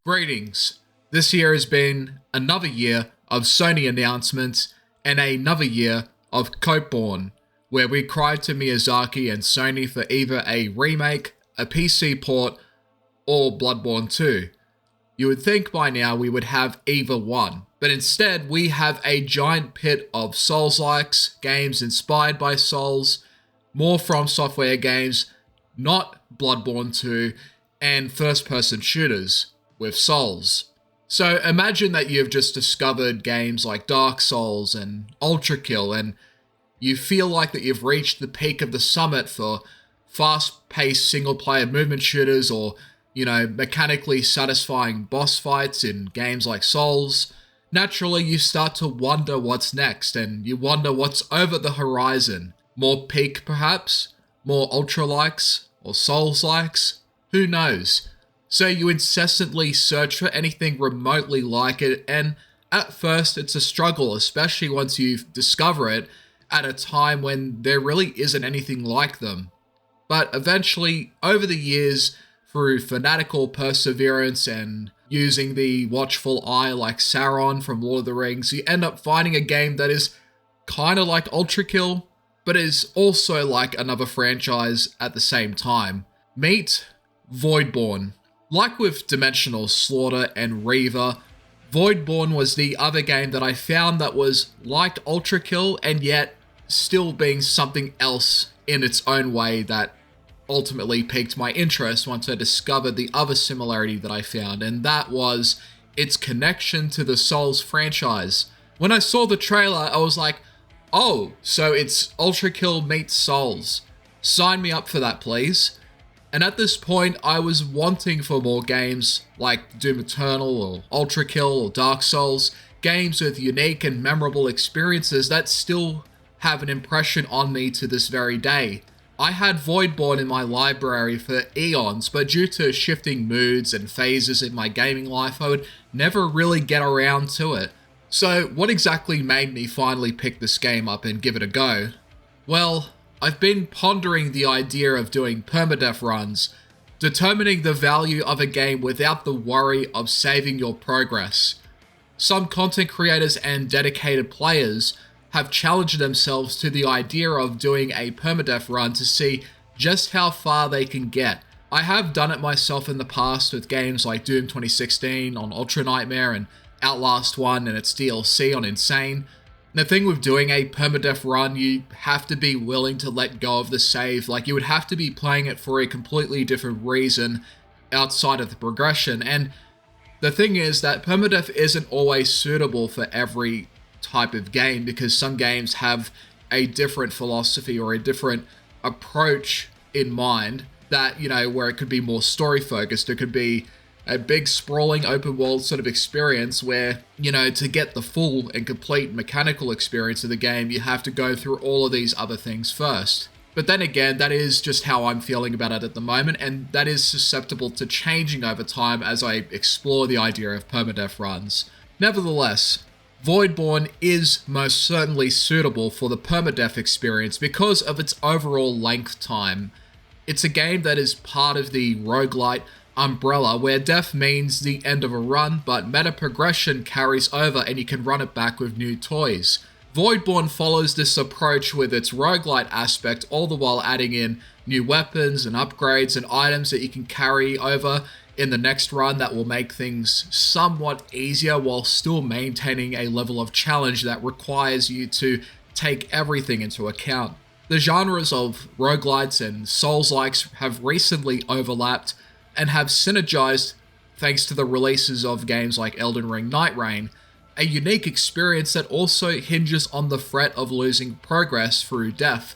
Greetings. This year has been another year of Sony announcements and another year of Voidborn, where we cried to Miyazaki and Sony for either a remake, a PC port, or Bloodborne 2. You would think by now we would have either one, but instead we have a giant pit of soulslikes, games inspired by Souls, more From Software games, not Bloodborne 2, and first-person shooters with Souls. So imagine that you've just discovered games like Dark Souls and Ultrakill, and you feel like that you've reached the peak of the summit for fast-paced single-player movement shooters or, mechanically satisfying boss fights in games like Souls. Naturally, you start to wonder what's next, and you wonder what's over the horizon. More peak, perhaps? More Ultralikes? Or Souls-likes? Who knows? So you incessantly search for anything remotely like it, and at first it's a struggle, especially once you discover it at a time when there really isn't anything like them. But eventually, over the years, through fanatical perseverance and using the watchful eye like Sauron from Lord of the Rings, you end up finding a game that is kind of like Ultrakill, but is also like another franchise at the same time. Meet Voidborn. Like with Dimensional Slaughter and Reaver, Voidborn was the other game that I found that was like Ultrakill and yet still being something else in its own way that ultimately piqued my interest once I discovered the other similarity that I found, and that was its connection to the Souls franchise. When I saw the trailer, I was like, oh, so it's Ultrakill meets Souls. Sign me up for that, please. And at this point, I was wanting for more games like Doom Eternal or Ultrakill or Dark Souls, games with unique and memorable experiences that still have an impression on me to this very day. I had Voidborn in my library for eons, but due to shifting moods and phases in my gaming life, I would never really get around to it. So what exactly made me finally pick this game up and give it a go? Well, I've been pondering the idea of doing permadeath runs, determining the value of a game without the worry of saving your progress. Some content creators and dedicated players have challenged themselves to the idea of doing a permadeath run to see just how far they can get. I have done it myself in the past with games like Doom 2016 on Ultra Nightmare and Outlast 1 and its DLC on Insane. The thing with doing a permadeath run, you have to be willing to let go of the save. Like, you would have to be playing it for a completely different reason outside of the progression. And the thing is that permadeath isn't always suitable for every type of game, because some games have a different philosophy or a different approach in mind that, where it could be more story focused. It could be a big sprawling open world sort of experience where, to get the full and complete mechanical experience of the game, you have to go through all of these other things first. But then again, that is just how I'm feeling about it at the moment, and that is susceptible to changing over time as I explore the idea of permadeath runs. Nevertheless, Voidborn is most certainly suitable for the permadeath experience because of its overall length time. It's a game that is part of the roguelite umbrella, where death means the end of a run, but meta progression carries over and you can run it back with new toys. Voidborn follows this approach with its roguelite aspect, all the while adding in new weapons and upgrades and items that you can carry over in the next run that will make things somewhat easier while still maintaining a level of challenge that requires you to take everything into account. The genres of roguelites and souls-likes have recently overlapped and have synergized thanks to the releases of games like Elden Ring Night Rain, a unique experience that also hinges on the threat of losing progress through death.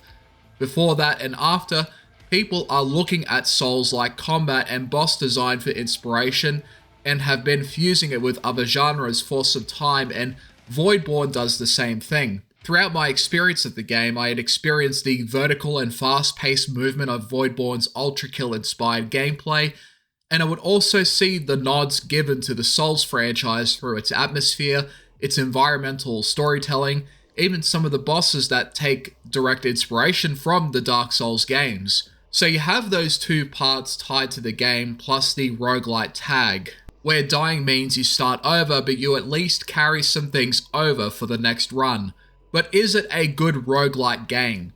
Before that and after, people are looking at Souls-like combat and boss design for inspiration and have been fusing it with other genres for some time, and Voidborn does the same thing. Throughout my experience of the game, I had experienced the vertical and fast-paced movement of Voidborn's Ultrakill-inspired gameplay, and I would also see the nods given to the Souls franchise through its atmosphere, its environmental storytelling, even some of the bosses that take direct inspiration from the Dark Souls games. So you have those two parts tied to the game, plus the roguelite tag. where dying means you start over, but you at least carry some things over for the next run. But is it a good roguelite game?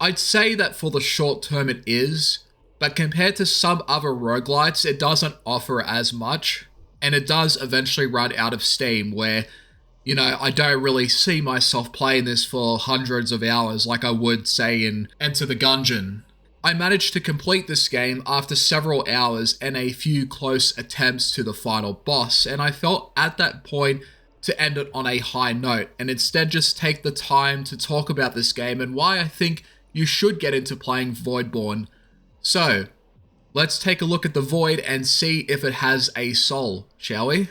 I'd say that for the short term it is, but compared to some other roguelites, it doesn't offer as much, and it does eventually run out of steam where, I don't really see myself playing this for hundreds of hours like I would, say, in Enter the Gungeon. I managed to complete this game after several hours and a few close attempts to the final boss, and I felt at that point to end it on a high note, and instead just take the time to talk about this game and why I think you should get into playing Voidborn. So, let's take a look at the Void and see if it has a soul, shall we?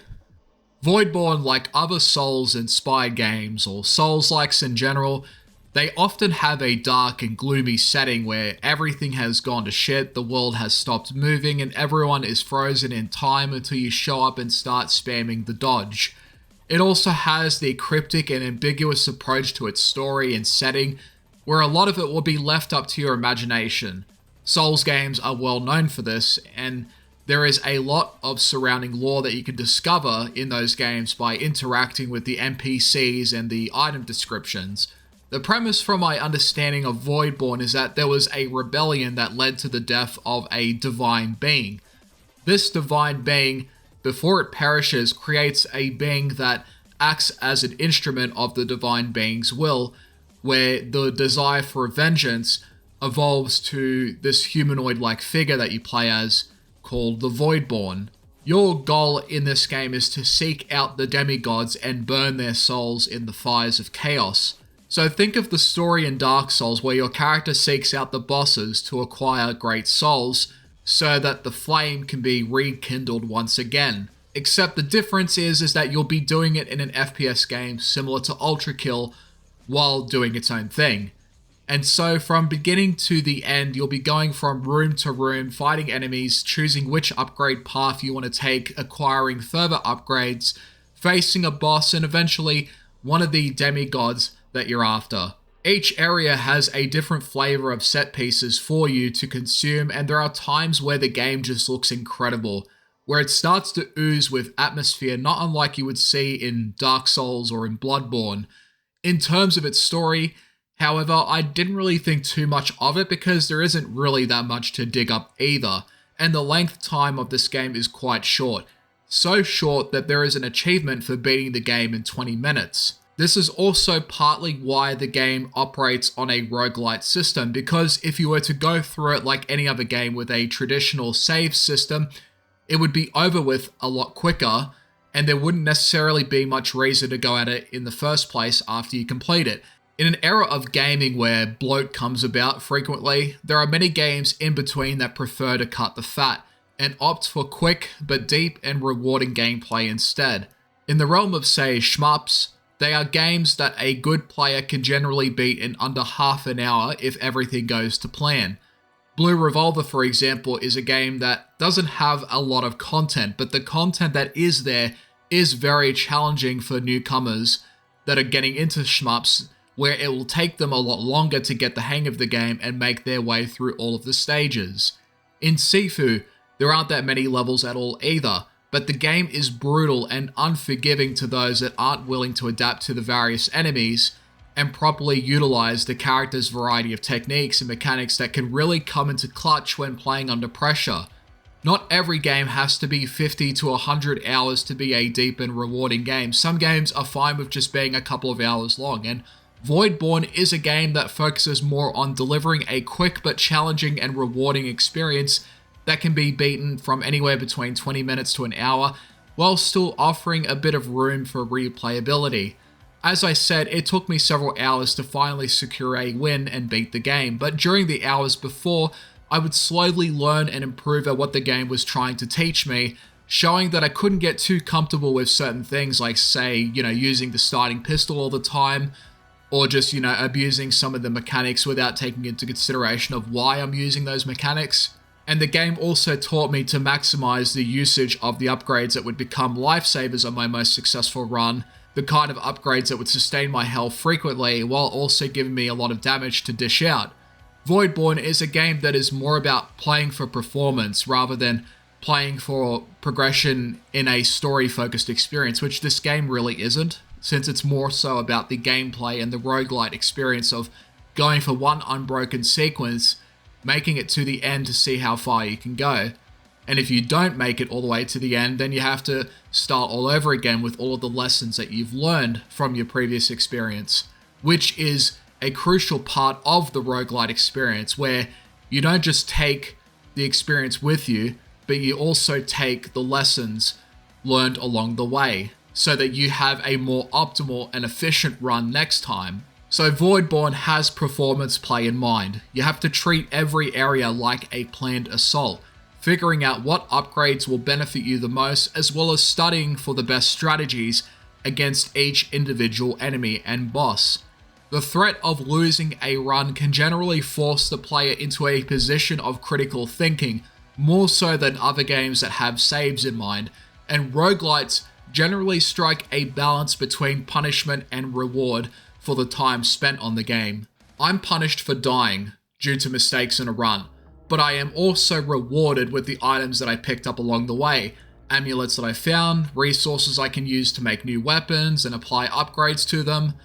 Voidborn, like other Souls-inspired games, or Souls-likes in general, they often have a dark and gloomy setting where everything has gone to shit, the world has stopped moving, and everyone is frozen in time until you show up and start spamming the dodge. It also has the cryptic and ambiguous approach to its story and setting, where a lot of it will be left up to your imagination. Souls games are well known for this, and there is a lot of surrounding lore that you can discover in those games by interacting with the NPCs and the item descriptions. The premise from my understanding of Voidborn is that there was a rebellion that led to the death of a divine being. This divine being, before it perishes, creates a being that acts as an instrument of the divine being's will, where the desire for vengeance evolves to this humanoid-like figure that you play as, called the Voidborn. Your goal in this game is to seek out the demigods and burn their souls in the fires of chaos. So think of the story in Dark Souls where your character seeks out the bosses to acquire great souls so that the flame can be rekindled once again. Except the difference is that you'll be doing it in an FPS game similar to Ultrakill while doing its own thing. And so from beginning to the end, you'll be going from room to room, fighting enemies, choosing which upgrade path you want to take, acquiring further upgrades, facing a boss, and eventually one of the demigods that you're after. Each area has a different flavor of set pieces for you to consume, and there are times where the game just looks incredible, where it starts to ooze with atmosphere not unlike you would see in Dark Souls or in Bloodborne. In terms of its story, however, I didn't really think too much of it because there isn't really that much to dig up either, and the length time of this game is quite short. So short that there is an achievement for beating the game in 20 minutes. This is also partly why the game operates on a roguelite system, because if you were to go through it like any other game with a traditional save system, it would be over with a lot quicker, and there wouldn't necessarily be much reason to go at it in the first place after you complete it. In an era of gaming where bloat comes about frequently, there are many games in between that prefer to cut the fat and opt for quick but deep and rewarding gameplay instead. In the realm of, say, shmups, they are games that a good player can generally beat in under half an hour if everything goes to plan. Blue Revolver, for example, is a game that doesn't have a lot of content, but the content that is there is very challenging for newcomers that are getting into shmups, where it will take them a lot longer to get the hang of the game and make their way through all of the stages. In Sifu, there aren't that many levels at all either, but the game is brutal and unforgiving to those that aren't willing to adapt to the various enemies and properly utilize the character's variety of techniques and mechanics that can really come into clutch when playing under pressure. Not every game has to be 50 to 100 hours to be a deep and rewarding game. Some games are fine with just being a couple of hours long, and Voidborn is a game that focuses more on delivering a quick but challenging and rewarding experience that can be beaten from anywhere between 20 minutes to an hour, while still offering a bit of room for replayability. As I said, it took me several hours to finally secure a win and beat the game, but during the hours before, I would slowly learn and improve at what the game was trying to teach me, showing that I couldn't get too comfortable with certain things like, say, using the starting pistol all the time, or just, abusing some of the mechanics without taking into consideration of why I'm using those mechanics. And the game also taught me to maximize the usage of the upgrades that would become lifesavers on my most successful run, the kind of upgrades that would sustain my health frequently while also giving me a lot of damage to dish out. Voidborn is a game that is more about playing for performance rather than playing for progression in a story-focused experience, which this game really isn't, since it's more so about the gameplay and the roguelite experience of going for one unbroken sequence, making it to the end to see how far you can go. And if you don't make it all the way to the end, then you have to start all over again with all of the lessons that you've learned from your previous experience, which is a crucial part of the roguelite experience, where you don't just take the experience with you, but you also take the lessons learned along the way, so that you have a more optimal and efficient run next time. So Voidborn has performance play in mind. You have to treat every area like a planned assault, figuring out what upgrades will benefit you the most, as well as studying for the best strategies against each individual enemy and boss. The threat of losing a run can generally force the player into a position of critical thinking, more so than other games that have saves in mind, and roguelites generally strike a balance between punishment and reward for the time spent on the game. I'm punished for dying due to mistakes in a run, but I am also rewarded with the items that I picked up along the way, amulets that I found, resources I can use to make new weapons and apply upgrades to them.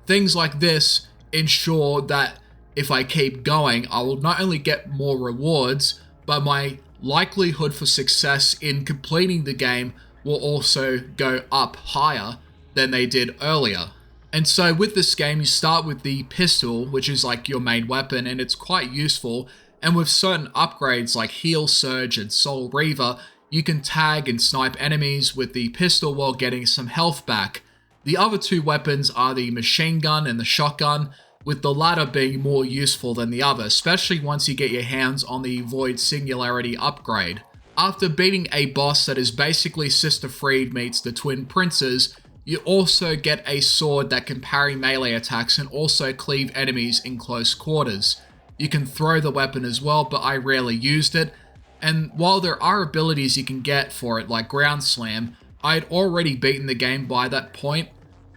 Things like this ensure that if I keep going, I will not only get more rewards, but my likelihood for success in completing the game will also go up higher than they did earlier. And so with this game, you start with the pistol, which is like your main weapon, and it's quite useful. And with certain upgrades like Heal Surge and Soul Reaver, you can tag and snipe enemies with the pistol while getting some health back. The other two weapons are the machine gun and the shotgun, with the latter being more useful than the other, especially once you get your hands on the Void Singularity upgrade. After beating a boss that is basically Sister Freed meets the Twin Princes, you also get a sword that can parry melee attacks and also cleave enemies in close quarters. You can throw the weapon as well, but I rarely used it, and while there are abilities you can get for it like Ground Slam, I had already beaten the game by that point.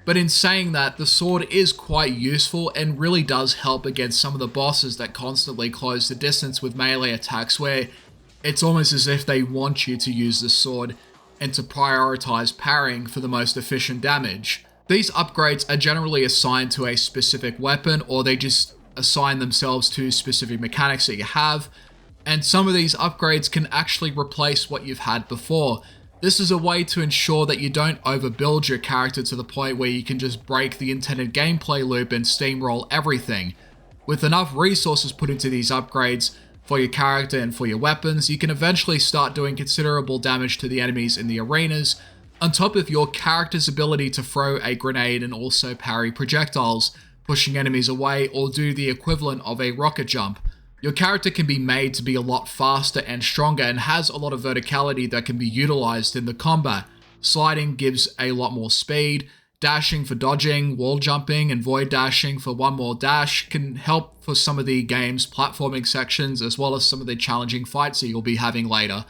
But in saying that, the sword is quite useful and really does help against some of the bosses that constantly close the distance with melee attacks, where it's almost as if they want you to use the sword and to prioritize parrying for the most efficient damage. These upgrades are generally assigned to a specific weapon, or they just assign themselves to specific mechanics that you have, and some of these upgrades can actually replace what you've had before. This is a way to ensure that you don't overbuild your character to the point where you can just break the intended gameplay loop and steamroll everything. With enough resources put into these upgrades for your character and for your weapons, you can eventually start doing considerable damage to the enemies in the arenas, on top of your character's ability to throw a grenade and also parry projectiles, pushing enemies away, or do the equivalent of a rocket jump. Your character can be made to be a lot faster and stronger and has a lot of verticality that can be utilized in the combat. Sliding gives a lot more speed, dashing for dodging, wall jumping, and void dashing for one more dash can help for some of the game's platforming sections, as well as some of the challenging fights that you'll be having later.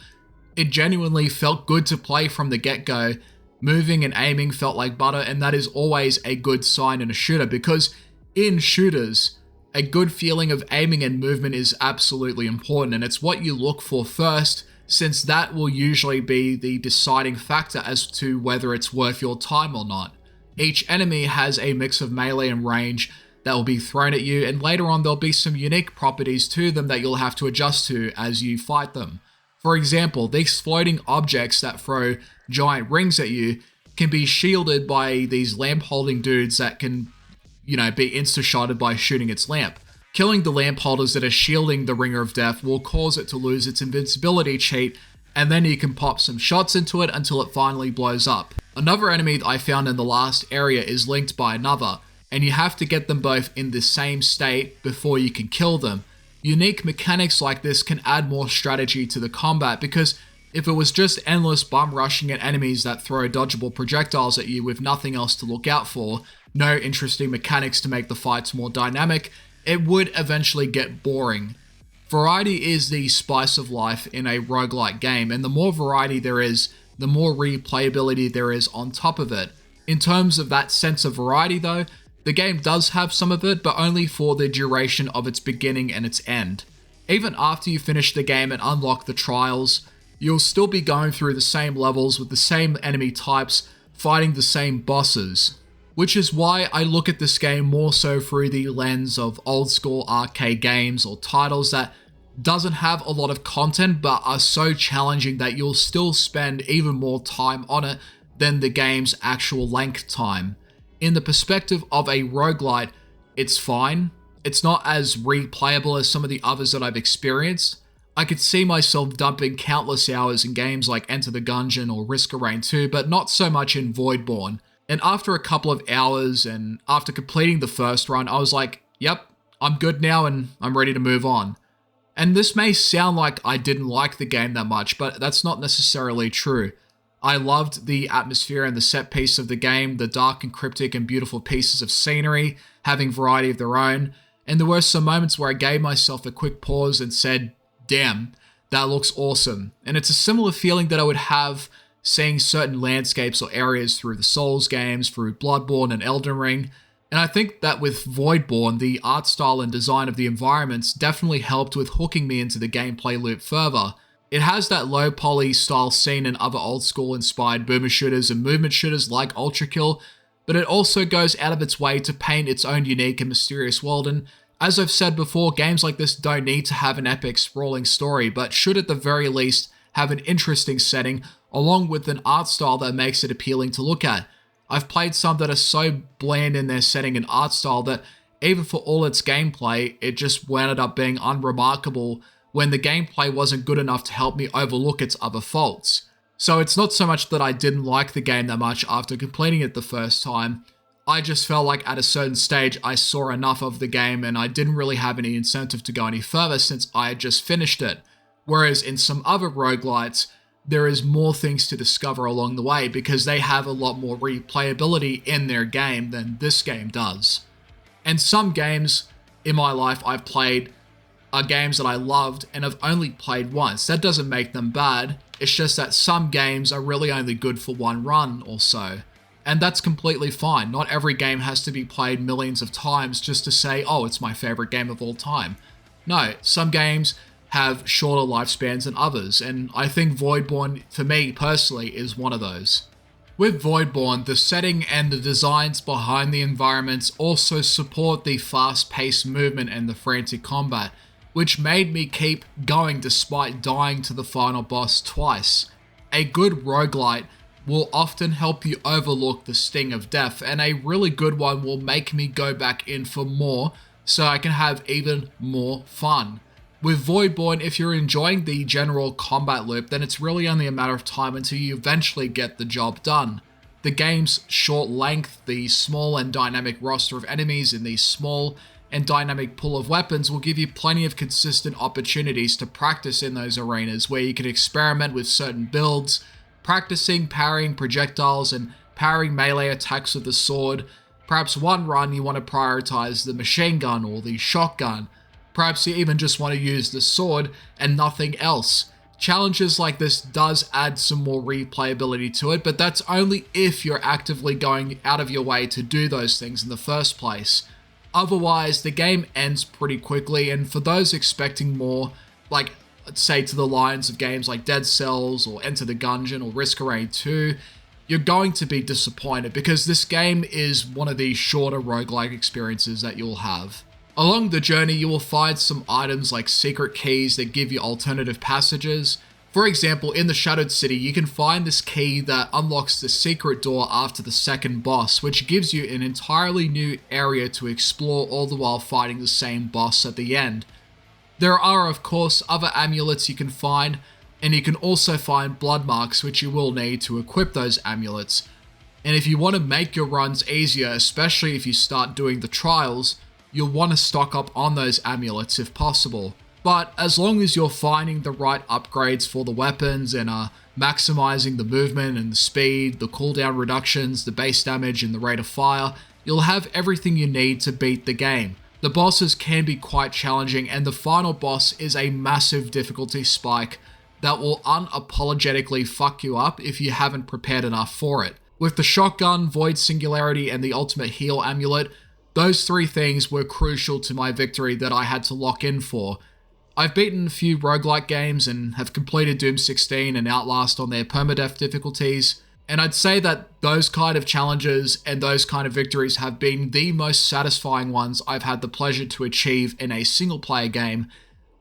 It genuinely felt good to play from the get-go. Moving and aiming felt like butter, and that is always a good sign in a shooter, because in shooters, a good feeling of aiming and movement is absolutely important, and it's what you look for first, since that will usually be the deciding factor as to whether it's worth your time or not. Each enemy has a mix of melee and range that will be thrown at you, and later on there'll be some unique properties to them that you'll have to adjust to as you fight them. For example, these floating objects that throw giant rings at you can be shielded by these lamp-holding dudes that can, be insta-shotted by shooting its lamp. Killing the lamp holders that are shielding the Ringer of Death will cause it to lose its invincibility cheat, and then you can pop some shots into it until it finally blows up. Another enemy that I found in the last area is linked by another, and you have to get them both in the same state before you can kill them. Unique mechanics like this can add more strategy to the combat, because if it was just endless bum rushing at enemies that throw dodgeable projectiles at you with nothing else to look out for, no interesting mechanics to make the fights more dynamic, it would eventually get boring. Variety is the spice of life in a roguelike game, and the more variety there is, the more replayability there is on top of it. In terms of that sense of variety though, the game does have some of it, but only for the duration of its beginning and its end. Even after you finish the game and unlock the trials, you'll still be going through the same levels with the same enemy types, fighting the same bosses. Which is why I look at this game more so through the lens of old school arcade games or titles that doesn't have a lot of content but are so challenging that you'll still spend even more time on it than the game's actual length time. In the perspective of a roguelite, it's fine. It's not as replayable as some of the others that I've experienced. I could see myself dumping countless hours in games like Enter the Gungeon or Risk of Rain 2, but not so much in Voidborn. And after a couple of hours and after completing the first run, I was like, yep, I'm good now and I'm ready to move on. And this may sound like I didn't like the game that much, but that's not necessarily true. I loved the atmosphere and the set piece of the game, the dark and cryptic and beautiful pieces of scenery, having variety of their own, and there were some moments where I gave myself a quick pause and said, damn, that looks awesome. And it's a similar feeling that I would have seeing certain landscapes or areas through the Souls games, through Bloodborne and Elden Ring. And I think that with Voidborn, the art style and design of the environments definitely helped with hooking me into the gameplay loop further. It has that low poly style seen in other old school inspired boomer shooters and movement shooters like Ultrakill, but it also goes out of its way to paint its own unique and mysterious world. And as I've said before, games like this don't need to have an epic sprawling story, but should at the very least have an interesting setting along with an art style that makes it appealing to look at. I've played some that are so bland in their setting and art style that even for all its gameplay, it just wound up being unremarkable when the gameplay wasn't good enough to help me overlook its other faults. So it's not so much that I didn't like the game that much after completing it the first time, I just felt like at a certain stage I saw enough of the game and I didn't really have any incentive to go any further since I had just finished it. Whereas in some other roguelites, there is more things to discover along the way because they have a lot more replayability in their game than this game does. And some games in my life I've played are games that I loved and have only played once. That doesn't make them bad, it's just that some games are really only good for one run or so. And that's completely fine. Not every game has to be played millions of times just to say, oh, it's my favorite game of all time. No, some games have shorter lifespans than others, and I think Voidborn, for me personally, is one of those. With Voidborn, the setting and the designs behind the environments also support the fast-paced movement and the frantic combat, which made me keep going despite dying to the final boss twice. A good roguelite will often help you overlook the sting of death, and a really good one will make me go back in for more so I can have even more fun. With Voidborn, if you're enjoying the general combat loop, then it's really only a matter of time until you eventually get the job done. The game's short length, the small and dynamic roster of enemies, and the small and dynamic pool of weapons will give you plenty of consistent opportunities to practice in those arenas where you can experiment with certain builds, practicing parrying projectiles and parrying melee attacks with the sword. Perhaps one run you want to prioritize the machine gun or the shotgun. Perhaps you even just want to use the sword and nothing else. Challenges like this does add some more replayability to it, but that's only if you're actively going out of your way to do those things in the first place. Otherwise, the game ends pretty quickly, and for those expecting more, like let's say to the lines of games like Dead Cells or Enter the Gungeon or Risk of Rain 2, you're going to be disappointed because this game is one of the shorter roguelike experiences that you'll have. Along the journey, you will find some items like secret keys that give you alternative passages. For example, in the Shadowed City, you can find this key that unlocks the secret door after the second boss, which gives you an entirely new area to explore all the while fighting the same boss at the end. There are, of course, other amulets you can find, and you can also find blood marks, which you will need to equip those amulets. And if you want to make your runs easier, especially if you start doing the trials, you'll want to stock up on those amulets if possible. But as long as you're finding the right upgrades for the weapons and are maximizing the movement and the speed, the cooldown reductions, the base damage and the rate of fire, you'll have everything you need to beat the game. The bosses can be quite challenging, and the final boss is a massive difficulty spike that will unapologetically fuck you up if you haven't prepared enough for it. With the shotgun, Void Singularity and the ultimate heal amulet, those three things were crucial to my victory that I had to lock in for. I've beaten a few roguelike games and have completed Doom 16 and Outlast on their permadeath difficulties, and I'd say that those kind of challenges and those kind of victories have been the most satisfying ones I've had the pleasure to achieve in a single player game,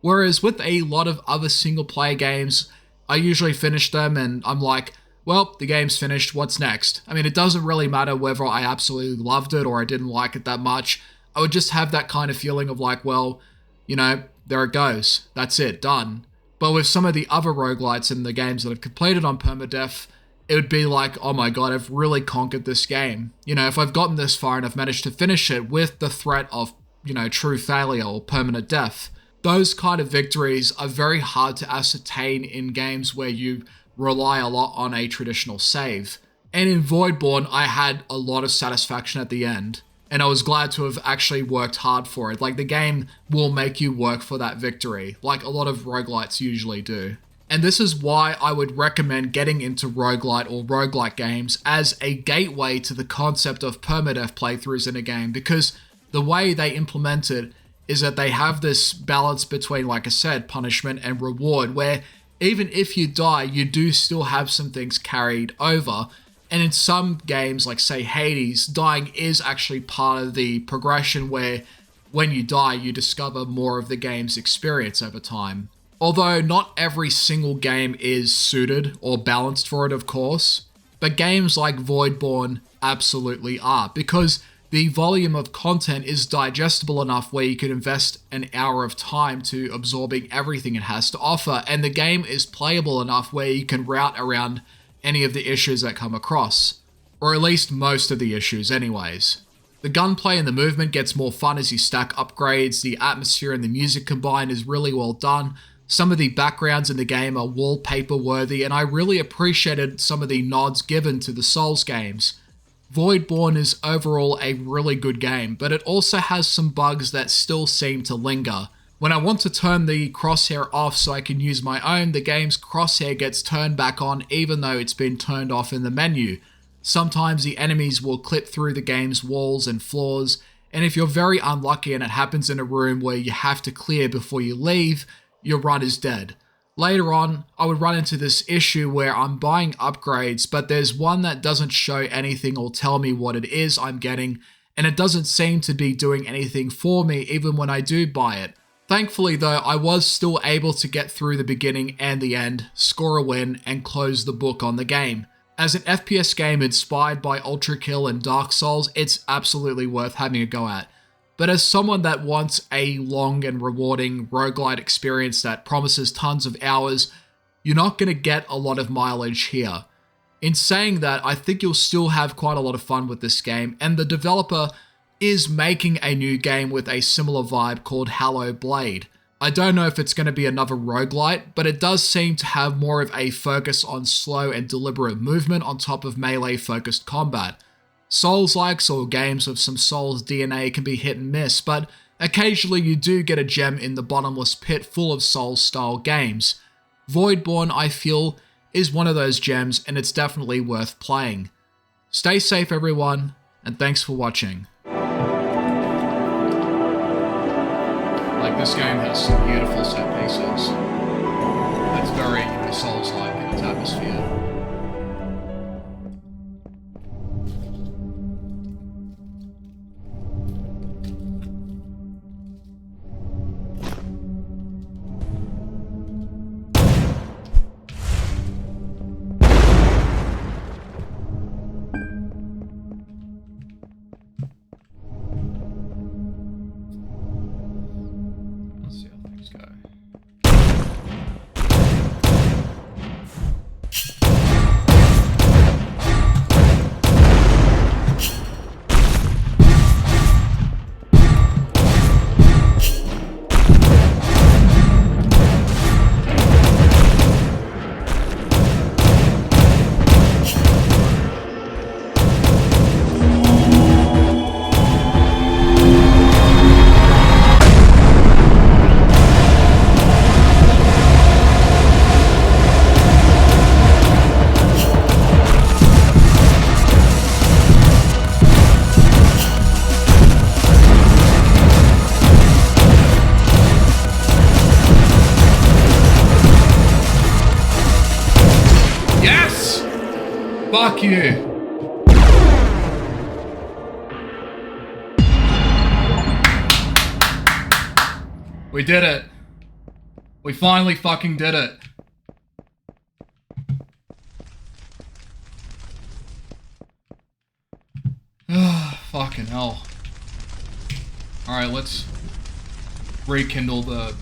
whereas with a lot of other single player games, I usually finish them and I'm like, well, the game's finished, what's next? I mean, it doesn't really matter whether I absolutely loved it or I didn't like it that much. I would just have that kind of feeling of like, well, you know, there it goes. That's it, done. But with some of the other roguelites in the games that I've completed on permadeath, it would be like, oh my god, I've really conquered this game. You know, if I've gotten this far and I've managed to finish it with the threat of, you know, true failure or permanent death, those kind of victories are very hard to ascertain in games where you rely a lot on a traditional save. And in Voidborn, I had a lot of satisfaction at the end. And I was glad to have actually worked hard for it. Like, the game will make you work for that victory, like a lot of roguelites usually do. And this is why I would recommend getting into roguelite or roguelike games as a gateway to the concept of permadeath playthroughs in a game, because the way they implement it is that they have this balance between, like I said, punishment and reward, where even if you die, you do still have some things carried over. And in some games, like say Hades, dying is actually part of the progression where when you die, you discover more of the game's experience over time. Although not every single game is suited or balanced for it, of course, but games like Voidborn absolutely are, because the volume of content is digestible enough where you can invest an hour of time to absorbing everything it has to offer, and the game is playable enough where you can route around any of the issues that come across. Or at least most of the issues anyways. The gunplay and the movement gets more fun as you stack upgrades, the atmosphere and the music combined is really well done, some of the backgrounds in the game are wallpaper worthy, and I really appreciated some of the nods given to the Souls games. Voidborn is overall a really good game, but it also has some bugs that still seem to linger. When I want to turn the crosshair off so I can use my own, the game's crosshair gets turned back on even though it's been turned off in the menu. Sometimes the enemies will clip through the game's walls and floors, and if you're very unlucky and it happens in a room where you have to clear before you leave, your run is dead. Later on, I would run into this issue where I'm buying upgrades, but there's one that doesn't show anything or tell me what it is I'm getting, and it doesn't seem to be doing anything for me even when I do buy it. Thankfully though, I was still able to get through the beginning and the end, score a win, and close the book on the game. As an FPS game inspired by Ultrakill and Dark Souls, it's absolutely worth having a go at. But as someone that wants a long and rewarding roguelite experience that promises tons of hours, you're not going to get a lot of mileage here. In saying that, I think you'll still have quite a lot of fun with this game, and the developer is making a new game with a similar vibe called Hallow Blade. I don't know if it's going to be another roguelite, but it does seem to have more of a focus on slow and deliberate movement on top of melee-focused combat. Souls-likes or games with some Souls DNA can be hit and miss, but occasionally you do get a gem in the bottomless pit full of Souls-style games. Voidborn, I feel, is one of those gems, and it's definitely worth playing. Stay safe everyone, and thanks for watching. Like, this game has some beautiful set pieces. It's very, Souls-like in its atmosphere. Let's see how things go. Fuck you. We did it. We finally fucking did it. Fucking hell. Alright, let's rekindle the